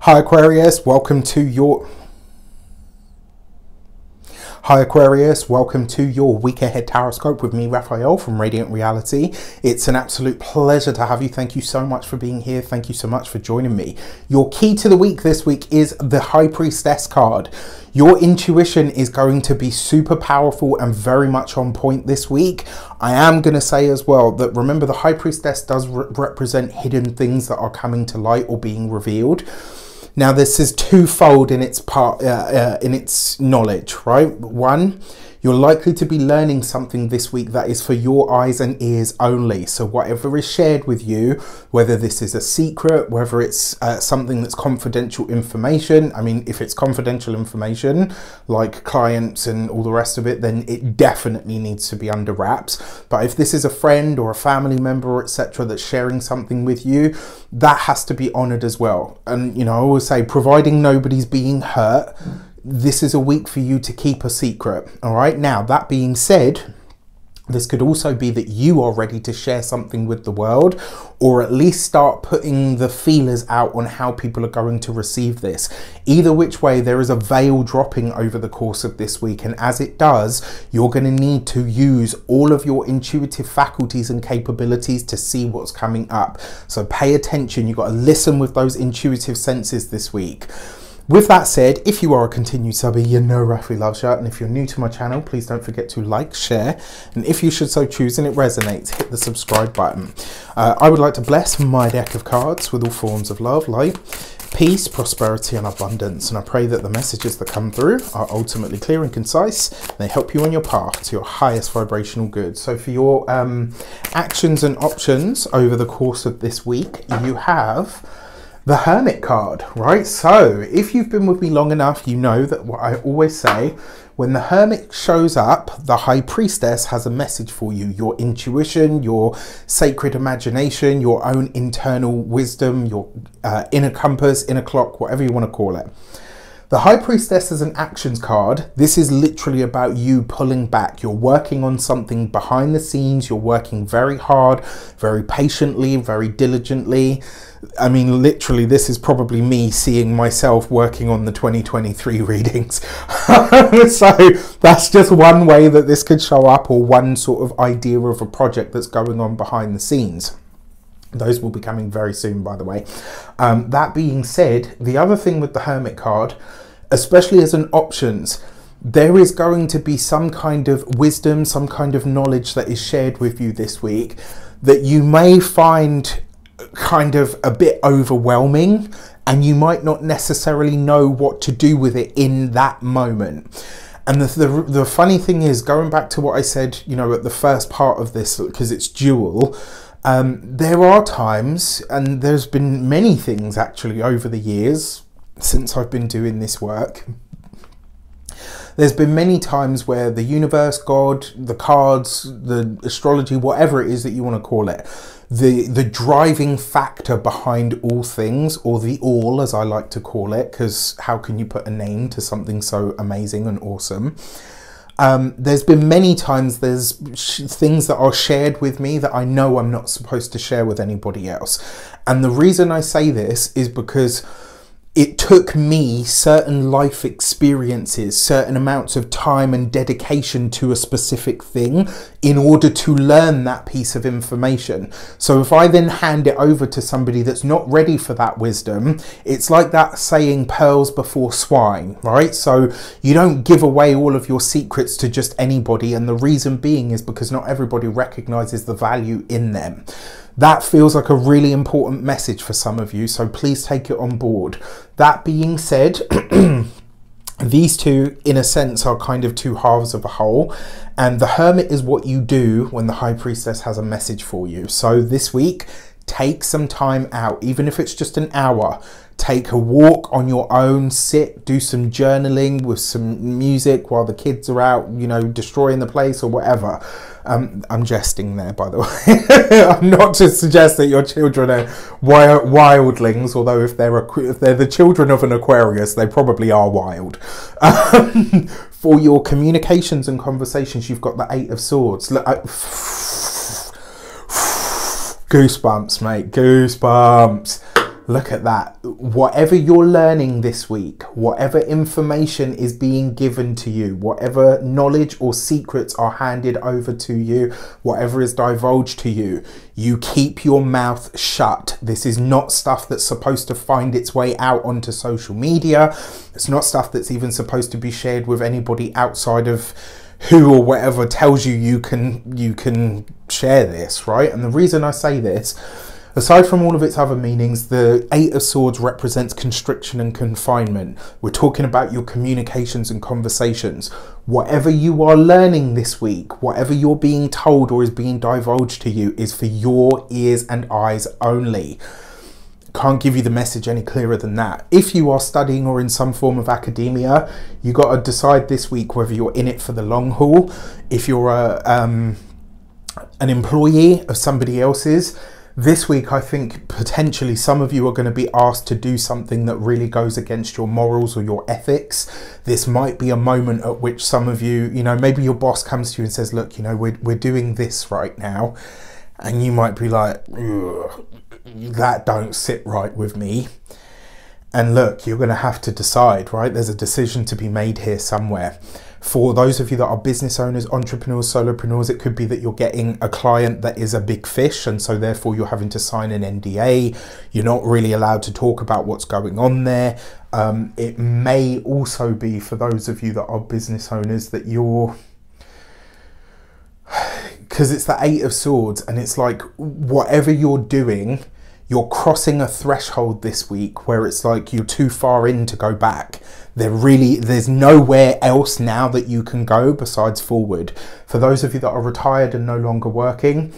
Hi Aquarius, welcome to your week ahead tarot with me, Raphael from Radiant Reality. It's an absolute pleasure to have you. Thank you so much for being here. Thank you so much for joining me. Your key to the week this week is the High Priestess card. Your intuition is going to be super powerful and very much on point this week. I am going to say as well that remember the High Priestess does represent hidden things that are coming to light or being revealed. Now this is twofold in its in its knowledge, right? One, you're likely to be learning something this week that is for your eyes and ears only. So whatever is shared with you, whether this is a secret, whether it's something that's confidential information. I mean, if it's confidential information, like clients and all the rest of it, then it definitely needs to be under wraps. But if this is a friend or a family member, etc., that's sharing something with you, that has to be honored as well. And, you know, I always say, providing nobody's being hurt, this is a week for you to keep a secret. All right. Now, that being said, this could also be that you are ready to share something with the world, or at least start putting the feelers out on how people are going to receive this. Either which way, there is a veil dropping over the course of this week. And as it does, you're going to need to use all of your intuitive faculties and capabilities to see what's coming up. So pay attention. You've got to listen with those intuitive senses this week. With that said, if you are a continued subby, you know Rafi loves you. And if you're new to my channel, please don't forget to like, share. And if you should so choose and it resonates, hit the subscribe button. I would like to bless my deck of cards with all forms of love, light, peace, prosperity and abundance. And I pray that the messages that come through are ultimately clear and concise. They help you on your path to your highest vibrational good. So for your actions and options over the course of this week, you have the Hermit card, right? So if you've been with me long enough, you know that what I always say, when the Hermit shows up, the High Priestess has a message for you. Your intuition, your sacred imagination, your own internal wisdom, your inner compass, inner clock, whatever you want to call it. The High Priestess is an actions card. This is literally about you pulling back. You're working on something behind the scenes. You're working very hard, very patiently, very diligently. I mean, literally, this is probably me seeing myself working on the 2023 readings. So that's just one way that this could show up, or one sort of idea of a project that's going on behind the scenes. Those will be coming very soon, by the way. That being said, the other thing with the Hermit card, especially as an options, there is going to be some kind of wisdom, some kind of knowledge that is shared with you this week that you may find kind of a bit overwhelming, and you might not necessarily know what to do with it in that moment. And the funny thing is, going back to what I said, you know, at the first part of this, because it's dual, there are times, and there's been many things actually over the years since I've been doing this work, there's been many times where the universe, God, the cards, the astrology, whatever it is that you want to call it, the driving factor behind all things, or the all as I like to call it, because how can you put a name to something so amazing and awesome? There's been many times there's things that are shared with me that I know I'm not supposed to share with anybody else. And the reason I say this is because it took me certain life experiences, certain amounts of time and dedication to a specific thing in order to learn that piece of information. So if I then hand it over to somebody that's not ready for that wisdom, it's like that saying, pearls before swine, right? So you don't give away all of your secrets to just anybody. And the reason being is because not everybody recognizes the value in them. That feels like a really important message for some of you, so please take it on board. That being said, these two, in a sense, are kind of two halves of a whole, and the Hermit is what you do when the High Priestess has a message for you. So this week, take some time out, even if it's just an hour. Take a walk on your own, sit, do some journaling with some music while the kids are out, you know, destroying the place or whatever. I'm jesting there, by the way. I'm not to suggest that your children are wildlings, although if they're the children of an Aquarius, they probably are wild. For your communications and conversations, you've got the Eight of Swords. Look, goosebumps, mate, goosebumps. Look at that. Whatever you're learning this week, whatever information is being given to you, whatever knowledge or secrets are handed over to you, whatever is divulged to you, you keep your mouth shut. This is not stuff that's supposed to find its way out onto social media. It's not stuff that's even supposed to be shared with anybody outside of who or whatever tells you you can share this, right? And the reason I say this, aside from all of its other meanings, the Eight of Swords represents constriction and confinement. We're talking about your communications and conversations. Whatever you are learning this week, whatever you're being told or is being divulged to you, is for your ears and eyes only. Can't give you the message any clearer than that. If you are studying or in some form of academia, you got to decide this week whether you're in it for the long haul. If you're an employee of somebody else's, this week, I think potentially some of you are going to be asked to do something that really goes against your morals or your ethics. This might be a moment at which some of you, maybe your boss comes to you and says, look, we're doing this right now. And you might be like, that don't sit right with me. And look, you're going to have to decide, right? There's a decision to be made here somewhere. For those of you that are business owners, entrepreneurs, solopreneurs, it could be that you're getting a client that is a big fish, and so therefore you're having to sign an NDA. You're not really allowed to talk about what's going on there. It may also be for those of you that are business owners that you're, because it's the Eight of Swords, and it's like whatever you're doing, you're crossing a threshold this week where it's like you're too far in to go back. There's nowhere else now that you can go besides forward. For those of you that are retired and no longer working,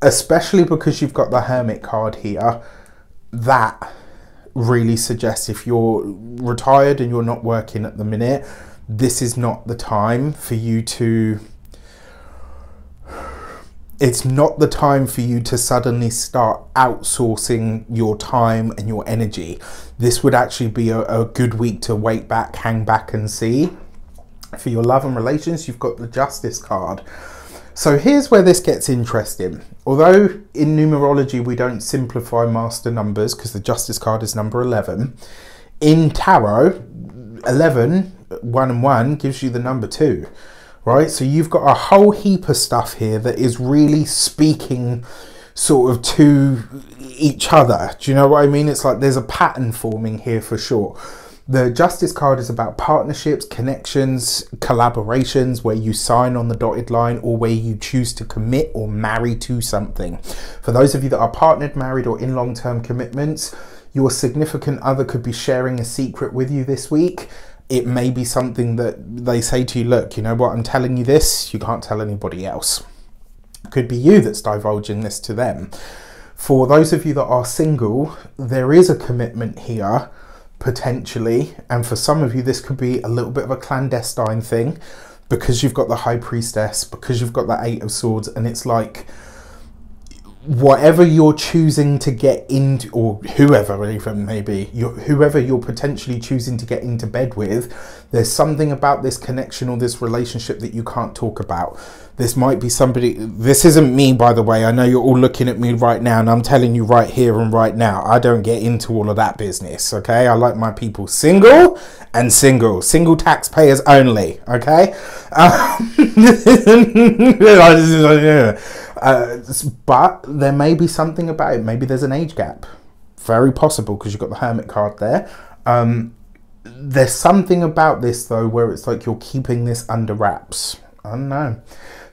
especially because you've got the Hermit card here, that really suggests if you're retired and you're not working at the minute, this is not the time for you to... It's not the time for you to suddenly start outsourcing your time and your energy. This would actually be a good week to wait back, hang back and see. For your love and relations, you've got the Justice card. So here's where this gets interesting. Although in numerology we don't simplify master numbers because the Justice card is number 11, in tarot, 11, 1 and 1 gives you the number 2. Right, so you've got a whole heap of stuff here that is really speaking sort of to each other. Do you know what I mean? It's like there's a pattern forming here for sure. The Justice card is about partnerships, connections, collaborations, where you sign on the dotted line or where you choose to commit or marry to something. For those of you that are partnered, married or in long-term commitments, your significant other could be sharing a secret with you this week. It may be something that they say to you, look, you know what, I'm telling you this, you can't tell anybody else. It could be you that's divulging this to them. For those of you that are single, there is a commitment here, potentially. And for some of you, this could be a little bit of a clandestine thing because you've got the High Priestess, because you've got the Eight of Swords, and it's like, whatever you're choosing to get into, or whoever even maybe, whoever you're potentially choosing to get into bed with, there's something about this connection or this relationship that you can't talk about. This might be somebody, this isn't me by the way, I know you're all looking at me right now and I'm telling you right here and right now, I don't get into all of that business, okay? I like my people single and single taxpayers only, okay? But there may be something about it. Maybe there's an age gap. Very possible because you've got the Hermit card there. There's something about this though where it's like you're keeping this under wraps. I don't know.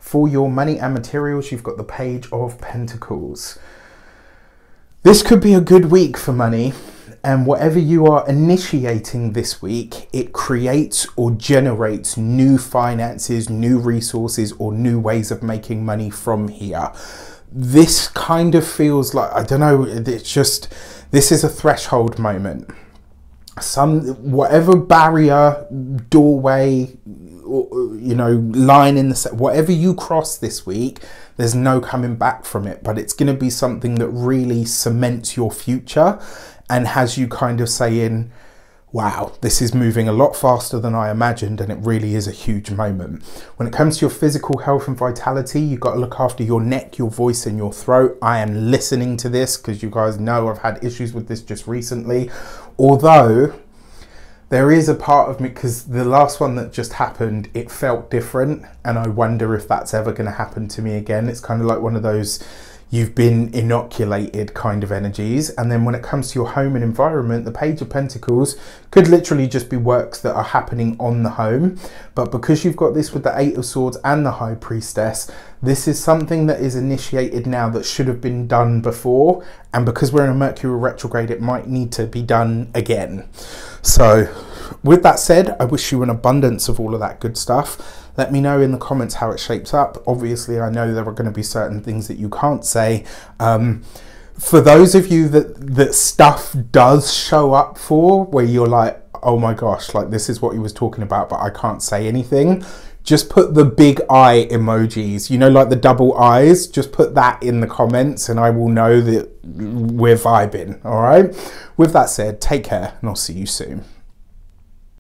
For your money and materials, you've got the Page of Pentacles. This could be a good week for money. And whatever you are initiating this week, it creates or generates new finances, new resources, or new ways of making money from here. This kind of feels like, I don't know, it's just, this is a threshold moment. Whatever barrier, doorway, or, you know, line in the set, whatever you cross this week, there's no coming back from it. But it's going to be something that really cements your future and has you kind of saying, Wow, this is moving a lot faster than I imagined, and it really is a huge moment. When it comes to your physical health and vitality, you've got to look after your neck, your voice and your throat. I am listening to this because you guys know I've had issues with this just recently. Although there is a part of me, because the last one that just happened, it felt different, and I wonder if that's ever going to happen to me again. It's kind of like one of those you've been inoculated kind of energies. And then when it comes to your home and environment, the Page of Pentacles could literally just be works that are happening on the home. But because you've got this with the Eight of Swords and the High Priestess, this is something that is initiated now that should have been done before. And because we're in a Mercury retrograde, it might need to be done again. So with that said, I wish you an abundance of all of that good stuff. Let me know in the comments how it shapes up. Obviously, I know there are going to be certain things that you can't say. For those of you that stuff does show up for, where you're like, oh my gosh, like this is what he was talking about, but I can't say anything, just put the big eye emojis, you know, like the double eyes, just put that in the comments and I will know that we're vibing, all right? With that said, take care and I'll see you soon.